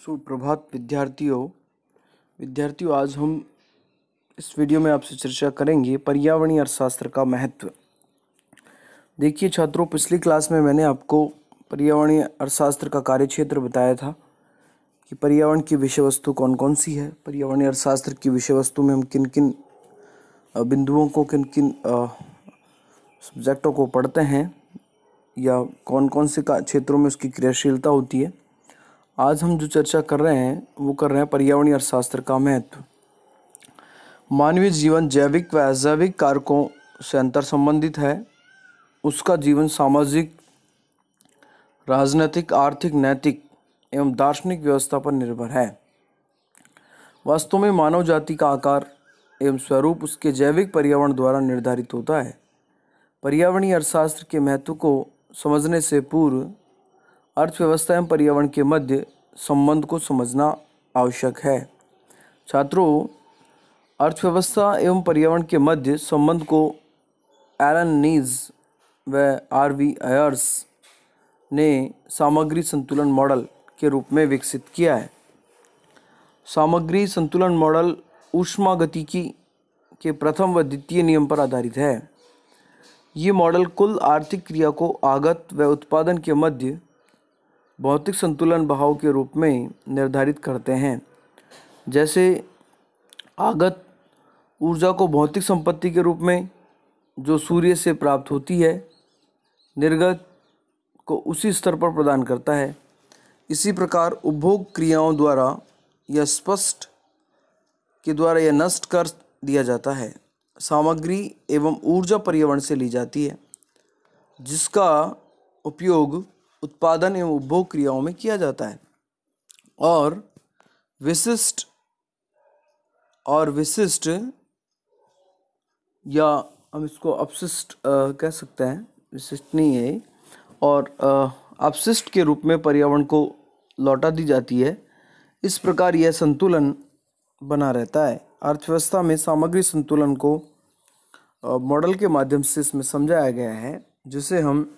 सुप्रभात विद्यार्थियों आज हम इस वीडियो में आपसे चर्चा करेंगे पर्यावरणीय अर्थशास्त्र का महत्व। देखिए छात्रों, पिछली क्लास में मैंने आपको पर्यावरणीय अर्थशास्त्र का कार्यक्षेत्र बताया था कि पर्यावरण की विषय वस्तु कौन कौन सी है। पर्यावरणीय अर्थशास्त्र की विषय वस्तु में हम किन किन बिंदुओं को, किन किन सब्जेक्टों को पढ़ते हैं या कौन कौन से क्षेत्रों में उसकी क्रियाशीलता होती है। आज हम जो चर्चा कर रहे हैं वो कर रहे हैं पर्यावरणीय अर्थशास्त्र का महत्व। मानवीय जीवन जैविक व अजैविक कारकों से अंतर संबंधित है। उसका जीवन सामाजिक, राजनीतिक, आर्थिक, नैतिक एवं दार्शनिक व्यवस्था पर निर्भर है। वास्तव में मानव जाति का आकार एवं स्वरूप उसके जैविक पर्यावरण द्वारा निर्धारित होता है। पर्यावरणीय अर्थशास्त्र के महत्व को समझने से पूर्व अर्थव्यवस्था एवं पर्यावरण के मध्य संबंध को समझना आवश्यक है। छात्रों, अर्थव्यवस्था एवं पर्यावरण के मध्य संबंध को एलन नीज व आर.वी. आयर्स ने सामग्री संतुलन मॉडल के रूप में विकसित किया है। सामग्री संतुलन मॉडल ऊष्मागतिकी के प्रथम व द्वितीय नियम पर आधारित है। ये मॉडल कुल आर्थिक क्रिया को आगत व उत्पादन के मध्य भौतिक संतुलन बहाव के रूप में निर्धारित करते हैं। जैसे आगत ऊर्जा को भौतिक संपत्ति के रूप में जो सूर्य से प्राप्त होती है, निर्गत को उसी स्तर पर प्रदान करता है। इसी प्रकार उपभोग क्रियाओं द्वारा या स्पष्ट के द्वारा यह नष्ट कर दिया जाता है। सामग्री एवं ऊर्जा पर्यावरण से ली जाती है, जिसका उपयोग उत्पादन एवं उपभोग क्रियाओं में किया जाता है। और विशिष्ट या हम इसको अपशिष्ट कह सकते हैं, विशिष्ट नहीं है, और अपशिष्ट के रूप में पर्यावरण को लौटा दी जाती है। इस प्रकार यह संतुलन बना रहता है। अर्थव्यवस्था में सामग्री संतुलन को मॉडल के माध्यम से इसमें समझाया गया है, जिसे हम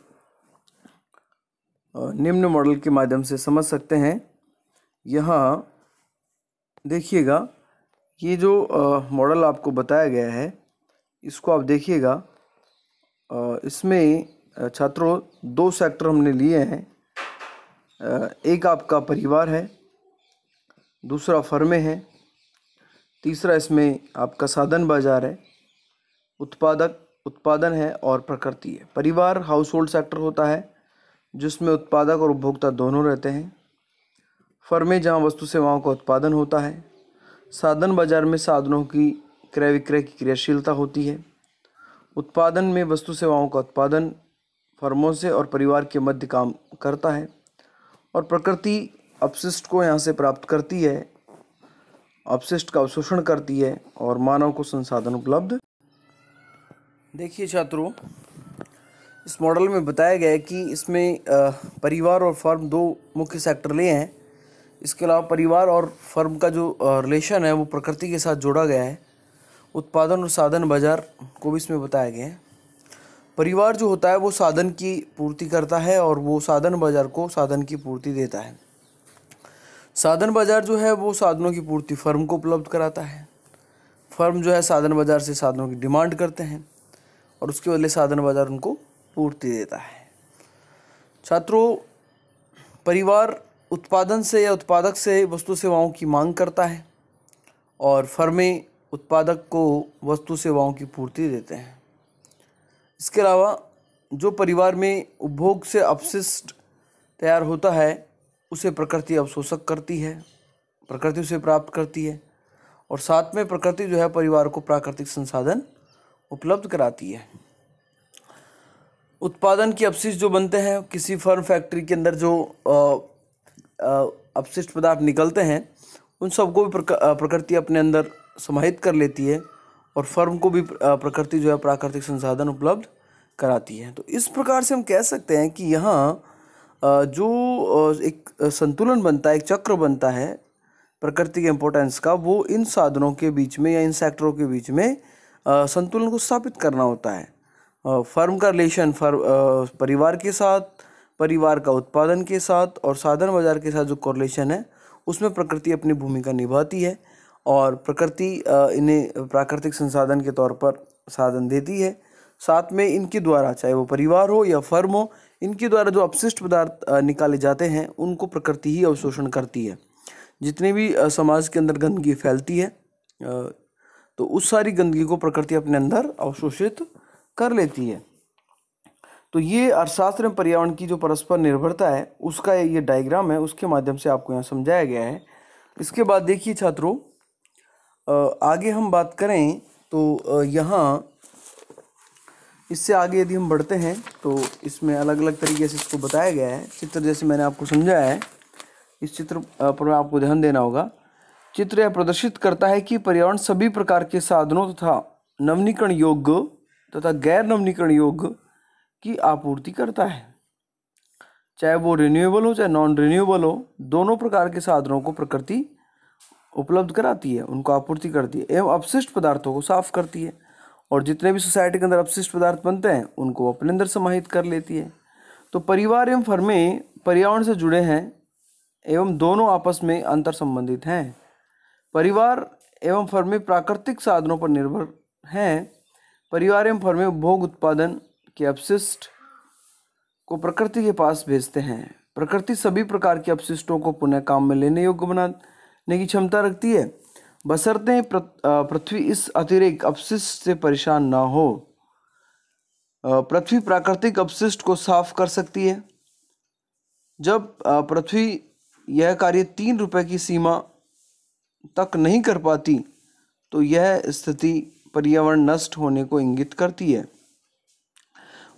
निम्न मॉडल के माध्यम से समझ सकते हैं। यहाँ देखिएगा, ये जो मॉडल आपको बताया गया है इसको आप देखिएगा। इसमें छात्रों दो सेक्टर हमने लिए हैं। एक आपका परिवार है, दूसरा फर्में हैं, तीसरा इसमें आपका साधन बाजार है, उत्पादन है और प्रकृति है। परिवार हाउस होल्ड सेक्टर होता है जिसमें उत्पादक और उपभोक्ता दोनों रहते हैं। फर्में जहां वस्तु सेवाओं का उत्पादन होता है। साधन बाजार में साधनों की क्रय विक्रय की क्रियाशीलता होती है। उत्पादन में वस्तु सेवाओं का उत्पादन फर्मों से और परिवार के मध्य काम करता है। और प्रकृति अपशिष्ट को यहाँ से प्राप्त करती है, अपशिष्ट का अवशोषण करती है और मानव को संसाधन उपलब्ध। देखिए छात्रों, इस मॉडल में बताया गया है कि इसमें परिवार और फर्म दो मुख्य सेक्टर लिए हैं। इसके अलावा परिवार और फर्म का जो रिलेशन है वो प्रकृति के साथ जोड़ा गया है। उत्पादन और साधन बाजार को भी इसमें बताया गया है। परिवार जो होता है वो साधन की पूर्ति करता है और वो साधन बाजार को साधन की पूर्ति देता है। साधन बाजार जो है वो साधनों की पूर्ति फर्म को उपलब्ध कराता है। फर्म जो है साधन बाजार से साधनों की डिमांड करते हैं और उसके बदले साधन बाजार उनको पूर्ति देता है। छात्रों, परिवार उत्पादन से या उत्पादक से वस्तु सेवाओं की मांग करता है और फर्में उत्पादक को वस्तु सेवाओं की पूर्ति देते हैं। इसके अलावा जो परिवार में उपभोग से अपशिष्ट तैयार होता है उसे प्रकृति अवशोषक करती है, प्रकृति उसे प्राप्त करती है और साथ में प्रकृति जो है परिवार को प्राकृतिक संसाधन उपलब्ध कराती है। उत्पादन के अपशिष्ट जो बनते हैं, किसी फर्म फैक्ट्री के अंदर जो अपशिष्ट पदार्थ निकलते हैं उन सबको भी प्रकृति अपने अंदर समाहित कर लेती है और फर्म को भी प्रकृति जो है प्राकृतिक संसाधन उपलब्ध कराती है। तो इस प्रकार से हम कह सकते हैं कि यहाँ जो एक संतुलन बनता है, एक चक्र बनता है प्रकृति के इम्पोर्टेंस का, वो इन साधनों के बीच में या इन सेक्टरों के बीच में संतुलन को स्थापित करना होता है। फर्म का रिलेशन परिवार के साथ, परिवार का उत्पादन के साथ और साधन बाजार के साथ जो कोरिलेशन है उसमें प्रकृति अपनी भूमिका निभाती है और प्रकृति इन्हें प्राकृतिक संसाधन के तौर पर साधन देती है। साथ में इनके द्वारा, चाहे वो परिवार हो या फर्म हो, इनके द्वारा जो अपशिष्ट पदार्थ निकाले जाते हैं उनको प्रकृति ही अवशोषण करती है। जितने भी समाज के अंदर गंदगी फैलती है तो उस सारी गंदगी को प्रकृति अपने अंदर अवशोषित कर लेती है। तो ये अर्थशास्त्र में पर्यावरण की जो परस्पर निर्भरता है उसका ये डायग्राम है, उसके माध्यम से आपको यहाँ समझाया गया है। इसके बाद देखिए छात्रों, आगे हम बात करें तो यहाँ इससे आगे यदि हम बढ़ते हैं तो इसमें अलग अलग तरीके से इसको बताया गया है। चित्र जैसे मैंने आपको समझाया है, इस चित्र पर आपको ध्यान देना होगा। चित्र यह प्रदर्शित करता है कि पर्यावरण सभी प्रकार के साधनों तथा नवीनीकरण योग्य तथा गैर नवीनीकरण योग्य की आपूर्ति करता है। चाहे वो रिन्यूएबल हो चाहे नॉन रिन्यूएबल हो, दोनों प्रकार के साधनों को प्रकृति उपलब्ध कराती है, उनको आपूर्ति करती है एवं अपशिष्ट पदार्थों को साफ करती है। और जितने भी सोसाइटी के अंदर अपशिष्ट पदार्थ बनते हैं उनको अपने अंदर समाहित कर लेती है। तो परिवार एवं फर्में पर्यावरण से जुड़े हैं एवं दोनों आपस में अंतर संबंधित हैं। परिवार एवं फर्में प्राकृतिक साधनों पर निर्भर हैं। परिवार एवं फर्में उपभोग उत्पादन के अपशिष्ट को प्रकृति के पास भेजते हैं। प्रकृति सभी प्रकार के अपशिष्टों को पुनः काम में लेने योग्य बनाने की क्षमता रखती है, बशर्ते पृथ्वी इस अतिरिक्त अपशिष्ट से परेशान ना हो। पृथ्वी प्राकृतिक अपशिष्ट को साफ कर सकती है। जब पृथ्वी यह कार्य 3 रुपए की सीमा तक नहीं कर पाती तो यह स्थिति पर्यावरण नष्ट होने को इंगित करती है।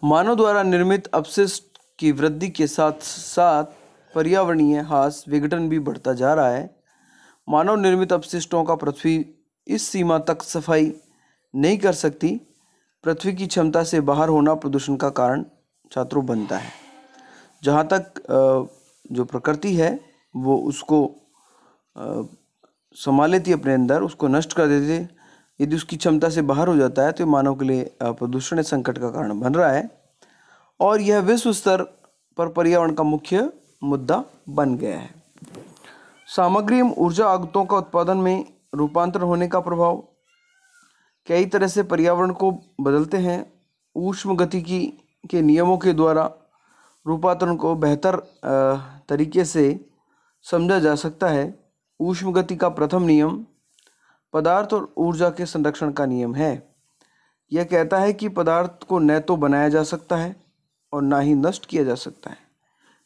मानव द्वारा निर्मित अपशिष्ट की वृद्धि के साथ साथ पर्यावरणीय ह्रास विघटन भी बढ़ता जा रहा है। मानव निर्मित अपशिष्टों का पृथ्वी इस सीमा तक सफाई नहीं कर सकती। पृथ्वी की क्षमता से बाहर होना प्रदूषण का कारण छात्रों बनता है। जहाँ तक जो प्रकृति है वो उसको संभाल लेती है अपने अंदर, उसको नष्ट कर देती है। यदि उसकी क्षमता से बाहर हो जाता है तो मानव के लिए प्रदूषण संकट का कारण बन रहा है और यह विश्व स्तर पर पर्यावरण का मुख्य मुद्दा बन गया है। सामग्री एवं ऊर्जा आगतों का उत्पादन में रूपांतरण होने का प्रभाव कई तरह से पर्यावरण को बदलते हैं। ऊष्म गतिकी के नियमों के द्वारा रूपांतरण को बेहतर तरीके से समझा जा सकता है। ऊष्म गति का प्रथम नियम पदार्थ और ऊर्जा के संरक्षण का नियम है। यह कहता है कि पदार्थ को न तो बनाया जा सकता है और ना ही नष्ट किया जा सकता है,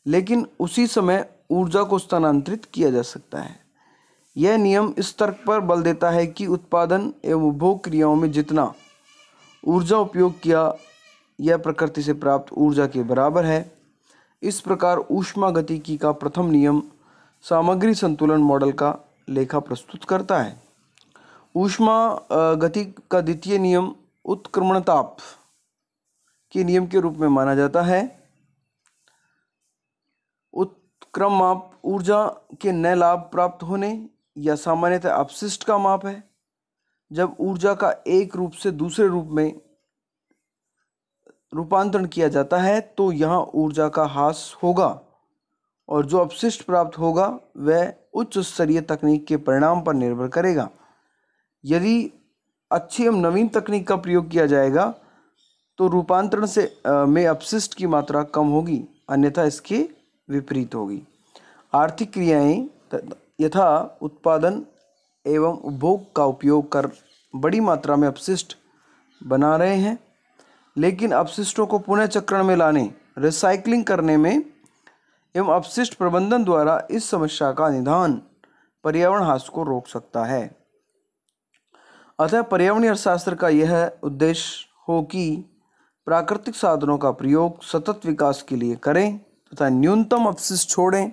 लेकिन उसी समय ऊर्जा को स्थानांतरित किया जा सकता है। यह नियम इस तर्क पर बल देता है कि उत्पादन एवं उपभोग क्रियाओं में जितना ऊर्जा उपयोग किया यह प्रकृति से प्राप्त ऊर्जा के बराबर है। इस प्रकार ऊष्मागतिकी का प्रथम नियम सामग्री संतुलन मॉडल का लेखा प्रस्तुत करता है। ऊष्मा गति का द्वितीय नियम उत्क्रमणताप के नियम के रूप में माना जाता है। उत्क्रम माप ऊर्जा के नए लाभ प्राप्त होने या सामान्यतः अपशिष्ट का माप है। जब ऊर्जा का एक रूप से दूसरे रूप में रूपांतरण किया जाता है तो यहाँ ऊर्जा का ह्रास होगा और जो अपशिष्ट प्राप्त होगा वह उच्च स्तरीय तकनीक के परिणाम पर निर्भर करेगा। यदि अच्छी एवं नवीन तकनीक का प्रयोग किया जाएगा तो रूपांतरण से में अपशिष्ट की मात्रा कम होगी, अन्यथा इसके विपरीत होगी। आर्थिक क्रियाएं यथा उत्पादन एवं उपभोग का उपयोग कर बड़ी मात्रा में अपशिष्ट बना रहे हैं, लेकिन अपशिष्टों को पुनः चक्रण में लाने, रिसाइकलिंग करने में एवं अपशिष्ट प्रबंधन द्वारा इस समस्या का निदान पर्यावरण ह्रास को रोक सकता है। अतः पर्यावरणीय अर्थशास्त्र का यह उद्देश्य हो कि प्राकृतिक साधनों का प्रयोग सतत विकास के लिए करें तथा न्यूनतम अपशिष्ट छोड़ें।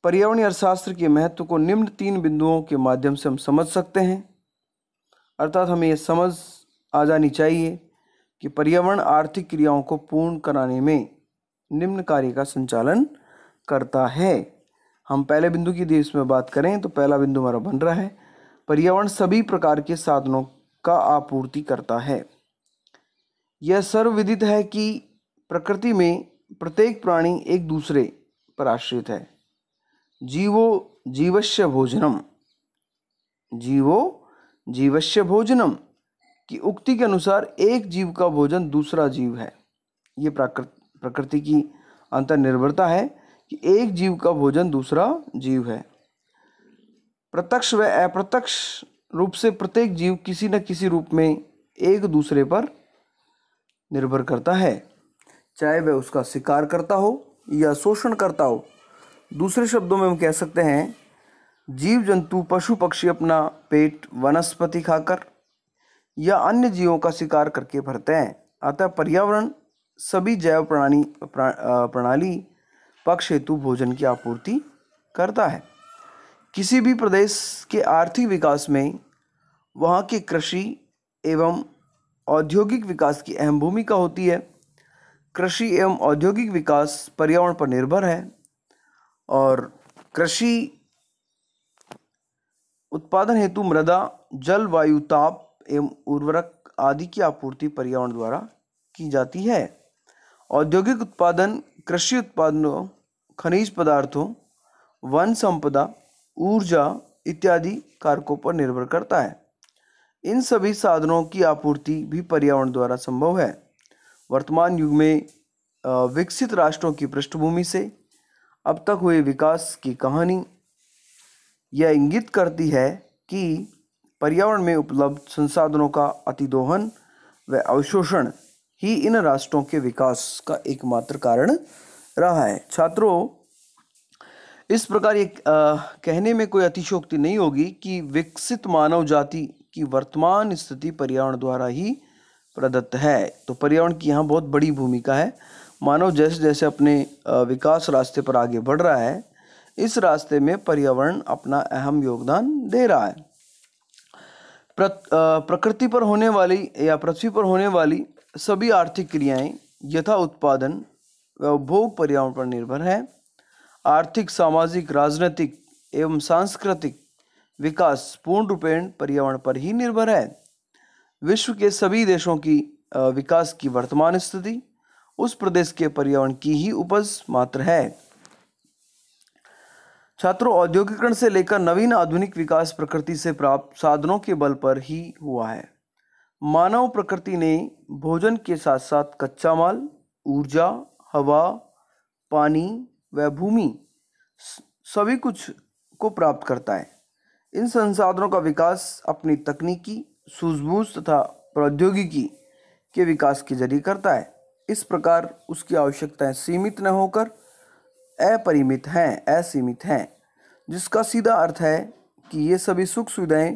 पर्यावरणीय अर्थशास्त्र के महत्व को निम्न 3 बिंदुओं के माध्यम से हम समझ सकते हैं। अर्थात हमें यह समझ आ जानी चाहिए कि पर्यावरण आर्थिक क्रियाओं को पूर्ण कराने में निम्न कार्य का संचालन करता है। हम पहले बिंदु की यदि इसमें बात करें तो पहला बिंदु हमारा बन रहा है पर्यावरण सभी प्रकार के साधनों का आपूर्ति करता है। यह सर्वविदित है कि प्रकृति में प्रत्येक प्राणी एक दूसरे पर आश्रित है। जीवो जीवस्य भोजनम, जीवो जीवस्य भोजनम की उक्ति के अनुसार एक जीव का भोजन दूसरा जीव है। ये प्रकृति की अंतर्निर्भरता है कि एक जीव का भोजन दूसरा जीव है। प्रत्यक्ष व अप्रत्यक्ष रूप से प्रत्येक जीव किसी न किसी रूप में एक दूसरे पर निर्भर करता है, चाहे वह उसका शिकार करता हो या शोषण करता हो। दूसरे शब्दों में हम कह सकते हैं जीव जंतु पशु पक्षी अपना पेट वनस्पति खाकर या अन्य जीवों का शिकार करके भरते हैं। अतः पर्यावरण सभी जैव प्रणाली पक्ष हेतु भोजन की आपूर्ति करता है। किसी भी प्रदेश के आर्थिक विकास में वहाँ के कृषि एवं औद्योगिक विकास की अहम भूमिका होती है। कृषि एवं औद्योगिक विकास पर्यावरण पर निर्भर है और कृषि उत्पादन हेतु मृदा, जल, वायु, ताप एवं उर्वरक आदि की आपूर्ति पर्यावरण द्वारा की जाती है। औद्योगिक उत्पादन कृषि उत्पादनों, खनिज पदार्थों, वन संपदा, ऊर्जा इत्यादि कारकों पर निर्भर करता है। इन सभी साधनों की आपूर्ति भी पर्यावरण द्वारा संभव है। वर्तमान युग में विकसित राष्ट्रों की पृष्ठभूमि से अब तक हुए विकास की कहानी यह इंगित करती है कि पर्यावरण में उपलब्ध संसाधनों का अतिदोहन व अवशोषण ही इन राष्ट्रों के विकास का एकमात्र कारण रहा है। छात्रों, इस प्रकार ये कहने में कोई अतिशयोक्ति नहीं होगी कि विकसित मानव जाति की वर्तमान स्थिति पर्यावरण द्वारा ही प्रदत्त है। तो पर्यावरण की यहाँ बहुत बड़ी भूमिका है। मानव जैसे जैसे अपने विकास रास्ते पर आगे बढ़ रहा है, इस रास्ते में पर्यावरण अपना अहम योगदान दे रहा है। प्रकृति पर होने वाली या पृथ्वी पर होने वाली सभी आर्थिक क्रियाएं यथा उत्पादन व उपभोग पर्यावरण पर निर्भर है। आर्थिक, सामाजिक, राजनीतिक एवं सांस्कृतिक विकास पूर्ण रूपेण पर्यावरण पर ही निर्भर है। विश्व के सभी देशों की विकास की वर्तमान स्थिति उस प्रदेश के पर्यावरण की ही उपज मात्र है। छात्रों, औद्योगिकरण से लेकर नवीन आधुनिक विकास प्रकृति से प्राप्त साधनों के बल पर ही हुआ है। मानव प्रकृति ने भोजन के साथ साथ कच्चा माल, ऊर्जा, हवा, पानी व भूमि सभी कुछ को प्राप्त करता है। इन संसाधनों का विकास अपनी तकनीकी सूझबूझ तथा प्रौद्योगिकी के विकास के जरिए करता है। इस प्रकार उसकी आवश्यकताएं सीमित न होकर अपरिमित हैं, असीमित हैं, जिसका सीधा अर्थ है कि ये सभी सुख सुविधाएं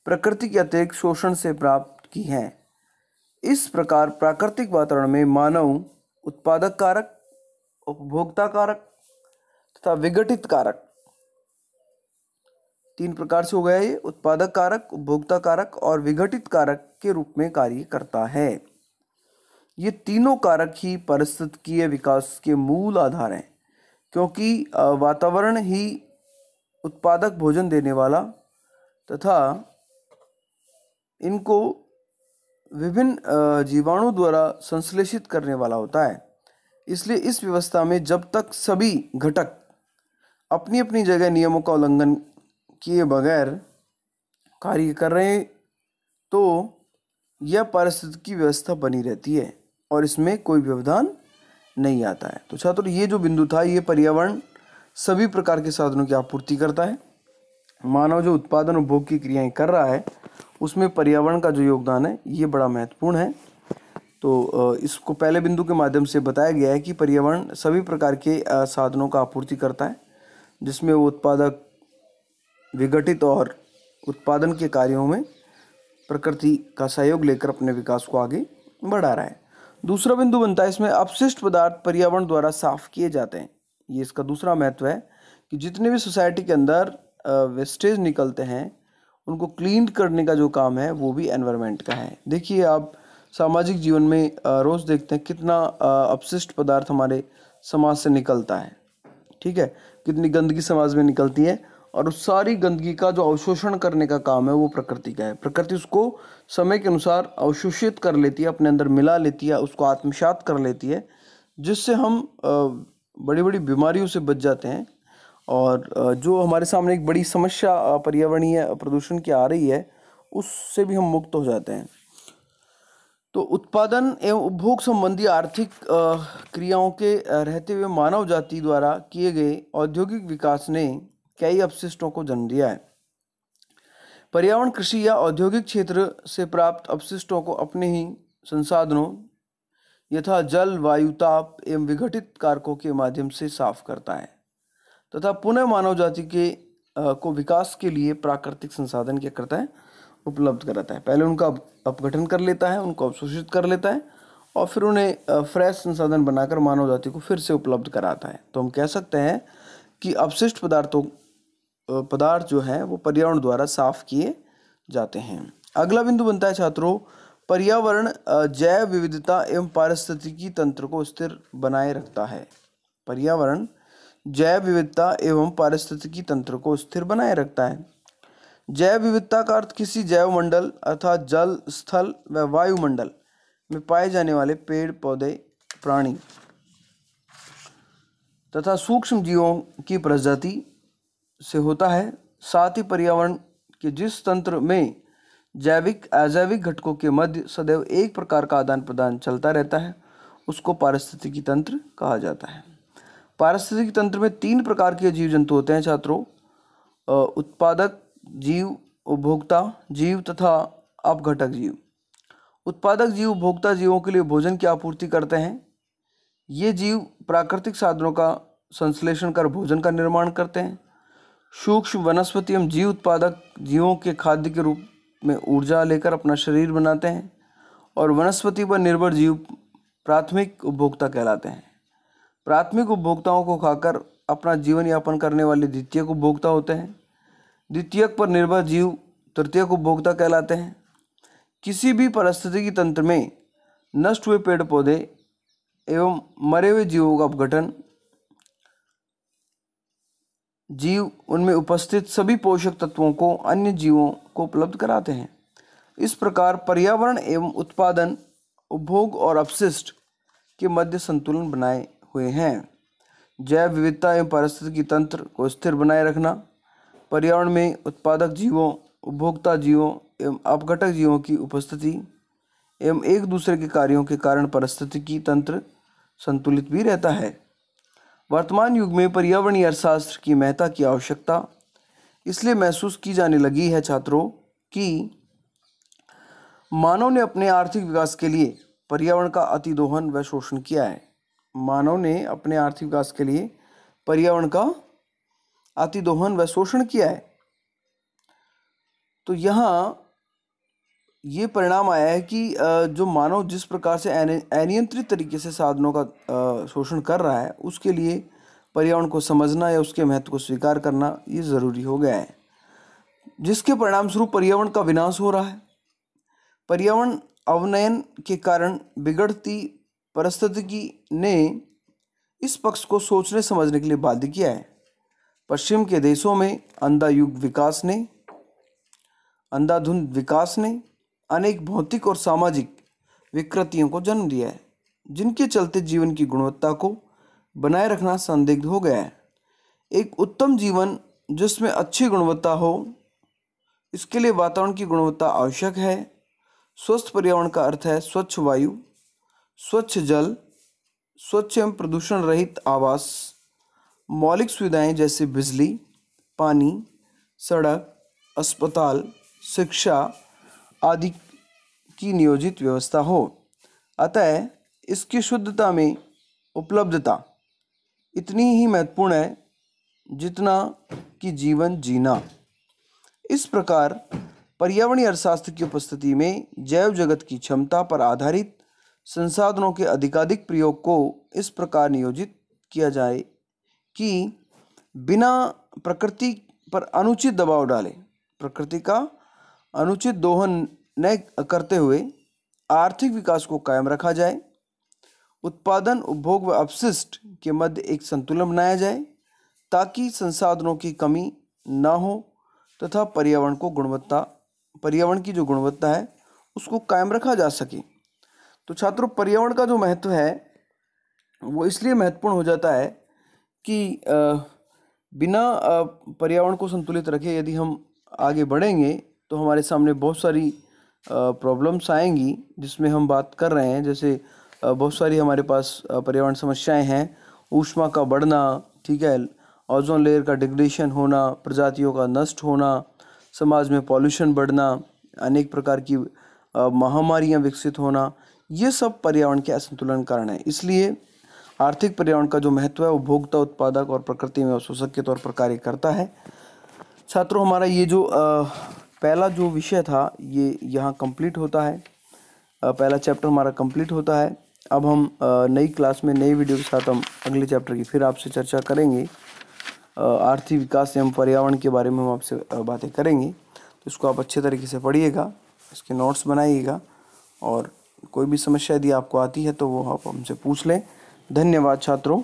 प्रकृति के अतिरिक्त शोषण से प्राप्त की हैं। इस प्रकार प्राकृतिक वातावरण में मानव उत्पादक कारक, उपभोक्ता कारक तथा विघटित कारक, तीन प्रकार से हो गया ये, उत्पादक कारक, उपभोक्ता कारक और विघटित कारक के रूप में कार्य करता है। ये तीनों कारक ही पारिस्थितिकीय विकास के मूल आधार हैं, क्योंकि वातावरण ही उत्पादक भोजन देने वाला तथा इनको विभिन्न जीवाणु द्वारा संश्लेषित करने वाला होता है। इसलिए इस व्यवस्था में जब तक सभी घटक अपनी अपनी जगह नियमों का उल्लंघन किए बगैर कार्य कर रहे हैं, तो यह पारिस्थितिकी व्यवस्था बनी रहती है और इसमें कोई व्यवधान नहीं आता है। तो छात्रों, ये जो बिंदु था, ये पर्यावरण सभी प्रकार के साधनों की आपूर्ति करता है। मानव जो उत्पादन और उपभोग की क्रियाएं कर रहा है, उसमें पर्यावरण का जो योगदान है ये बड़ा महत्वपूर्ण है। तो इसको पहले बिंदु के माध्यम से बताया गया है कि पर्यावरण सभी प्रकार के साधनों का आपूर्ति करता है, जिसमें वो उत्पादक, विघटित और उत्पादन के कार्यों में प्रकृति का सहयोग लेकर अपने विकास को आगे बढ़ा रहा है। दूसरा बिंदु बनता है इसमें अपशिष्ट पदार्थ पर्यावरण द्वारा साफ किए जाते हैं। ये इसका दूसरा महत्व है कि जितने भी सोसाइटी के अंदर वेस्टेज निकलते हैं उनको क्लीन करने का जो काम है वो भी एनवायरनमेंट का है। देखिए, आप सामाजिक जीवन में रोज़ देखते हैं कितना अपशिष्ट पदार्थ हमारे समाज से निकलता है, ठीक है, कितनी गंदगी समाज में निकलती है, और उस सारी गंदगी का जो अवशोषण करने का काम है वो प्रकृति का है। प्रकृति उसको समय के अनुसार अवशोषित कर लेती है, अपने अंदर मिला लेती है, उसको आत्मसात कर लेती है, जिससे हम बड़ी बड़ी बीमारियों से बच जाते हैं और जो हमारे सामने एक बड़ी समस्या पर्यावरणीय प्रदूषण की आ रही है, उससे भी हम मुक्त हो जाते हैं। तो उत्पादन एवं उपभोग संबंधी आर्थिक क्रियाओं के रहते हुए मानव जाति द्वारा किए गए औद्योगिक विकास ने कई अपशिष्टों को जन्म दिया है। पर्यावरण कृषि या औद्योगिक क्षेत्र से प्राप्त अपशिष्टों को अपने ही संसाधनों यथा जल, वायु, ताप एवं विघटित कारकों के माध्यम से साफ करता है तथा पुनः मानव जाति के को विकास के लिए प्राकृतिक संसाधन क्या करता है, उपलब्ध कराता है। पहले उनका अपघटन कर लेता है, उनको अवशोषित कर लेता है और फिर उन्हें फ्रेश संसाधन बनाकर मानव जाति को फिर से उपलब्ध कराता है। तो हम कह सकते हैं कि अपशिष्ट पदार्थ जो है वो पर्यावरण द्वारा साफ किए जाते हैं। अगला बिंदु बनता है छात्रों, पर्यावरण जैव विविधता एवं पारिस्थितिकी तंत्र को स्थिर बनाए रखता है। पर्यावरण जैव विविधता एवं पारिस्थितिकी तंत्र को स्थिर बनाए रखता है। जैव विविधता का अर्थ किसी जैव मंडल अर्थात जल, स्थल व वायुमंडल में पाए जाने वाले पेड़, पौधे, प्राणी तथा सूक्ष्म जीवों की प्रजाति से होता है। साथ ही पर्यावरण के जिस तंत्र में जैविक अजैविक घटकों के मध्य सदैव एक प्रकार का आदान प्रदान चलता रहता है, उसको पारिस्थितिकी तंत्र कहा जाता है। पारिस्थितिकी तंत्र में 3 प्रकार के जीव जंतु होते हैं छात्रों, उत्पादक जीव, उपभोक्ता जीव तथा अपघटक जीव। उत्पादक जीव उपभोक्ता जीवों के लिए भोजन की आपूर्ति करते हैं। ये जीव प्राकृतिक साधनों का संश्लेषण कर भोजन का निर्माण करते हैं। सूक्ष्म वनस्पति एवं जीव उत्पादक जीवों के खाद्य के रूप में ऊर्जा लेकर अपना शरीर बनाते हैं और वनस्पति पर निर्भर जीव प्राथमिक उपभोक्ता कहलाते हैं। प्राथमिक उपभोक्ताओं को खाकर अपना जीवन यापन करने वाले द्वितीयक उपभोक्ता होते हैं। द्वितीयक पर निर्भर जीव तृतीयक उपभोक्ता कहलाते हैं। किसी भी पारिस्थितिकी तंत्र में नष्ट हुए पेड़ पौधे एवं मरे हुए जीवों का अपघटन जीव उनमें उपस्थित सभी पोषक तत्वों को अन्य जीवों को उपलब्ध कराते हैं। इस प्रकार पर्यावरण एवं उत्पादन, उपभोग और अपशिष्ट के मध्य संतुलन बनाए हुए हैं। जैव विविधता एवं पारिस्थितिकी तंत्र को स्थिर बनाए रखना, पर्यावरण में उत्पादक जीवों, उपभोक्ता जीवों एवं अपघटक जीवों की उपस्थिति एवं एक दूसरे के कार्यों के कारण पारिस्थितिकी तंत्र संतुलित भी रहता है। वर्तमान युग में पर्यावरणीय अर्थशास्त्र की महत्ता की आवश्यकता इसलिए महसूस की जाने लगी है छात्रों कि मानव ने अपने आर्थिक विकास के लिए पर्यावरण का अतिदोहन व शोषण किया है। मानव ने अपने आर्थिक विकास के लिए पर्यावरण का अतिदोहन व शोषण किया है। तो यहाँ ये परिणाम आया है कि जो मानव जिस प्रकार से अनियंत्रित तरीके से साधनों का शोषण कर रहा है, उसके लिए पर्यावरण को समझना या उसके महत्व को स्वीकार करना ये ज़रूरी हो गया है, जिसके परिणाम स्वरूप पर्यावरण का विनाश हो रहा है। पर्यावरण अवनयन के कारण बिगड़ती पारिस्थितिकी ने इस पक्ष को सोचने समझने के लिए बाध्य किया है। पश्चिम के देशों में अंधाधुंध विकास ने अनेक भौतिक और सामाजिक विकृतियों को जन्म दिया है, जिनके चलते जीवन की गुणवत्ता को बनाए रखना संदिग्ध हो गया है। एक उत्तम जीवन जिसमें अच्छी गुणवत्ता हो, इसके लिए वातावरण की गुणवत्ता आवश्यक है। स्वस्थ पर्यावरण का अर्थ है स्वच्छ वायु, स्वच्छ जल, स्वच्छ एवं प्रदूषण रहित आवास, मौलिक सुविधाएं जैसे बिजली, पानी, सड़क, अस्पताल, शिक्षा आदि की नियोजित व्यवस्था हो। अतः इसकी शुद्धता में उपलब्धता इतनी ही महत्वपूर्ण है जितना कि जीवन जीना। इस प्रकार पर्यावरणीय अर्थशास्त्र की उपस्थिति में जैव जगत की क्षमता पर आधारित संसाधनों के अधिकाधिक प्रयोग को इस प्रकार नियोजित किया जाए कि बिना प्रकृति पर अनुचित दबाव डाले, प्रकृति का अनुचित दोहन न करते हुए आर्थिक विकास को कायम रखा जाए। उत्पादन, उपभोग व अपशिष्ट के मध्य एक संतुलन बनाया जाए ताकि संसाधनों की कमी न हो तथा पर्यावरण की जो गुणवत्ता है उसको कायम रखा जा सके। तो छात्रों, पर्यावरण का जो महत्व है वो इसलिए महत्वपूर्ण हो जाता है कि बिना पर्यावरण को संतुलित रखे यदि हम आगे बढ़ेंगे तो हमारे सामने बहुत सारी प्रॉब्लम्स आएंगी, जिसमें हम बात कर रहे हैं। जैसे बहुत सारी हमारे पास पर्यावरण समस्याएं हैं। ऊष्मा का बढ़ना, ठीक है, ओजोन लेयर का डिग्रेडेशन होना, प्रजातियों का नष्ट होना, समाज में पॉल्यूशन बढ़ना, अनेक प्रकार की महामारियां विकसित होना, ये सब पर्यावरण के असंतुलन कारण है। इसलिए आर्थिक पर्यावरण का जो महत्व है, उपभोक्ता, उत्पादक और प्रकृति में अवशोषक के तौर पर कार्य करता है। छात्रों, हमारा ये जो पहला जो विषय था ये यहाँ कंप्लीट होता है। पहला चैप्टर हमारा कंप्लीट होता है। अब हम नई क्लास में नई वीडियो के साथ हम अगले चैप्टर की फिर आपसे चर्चा करेंगे। आर्थिक विकास एवं पर्यावरण के बारे में हम आपसे बातें करेंगे। तो इसको आप अच्छे तरीके से पढ़िएगा, इसके नोट्स बनाइएगा, और कोई भी समस्या यदि आपको आती है तो वो आप हमसे पूछ लें। धन्यवाद छात्रों।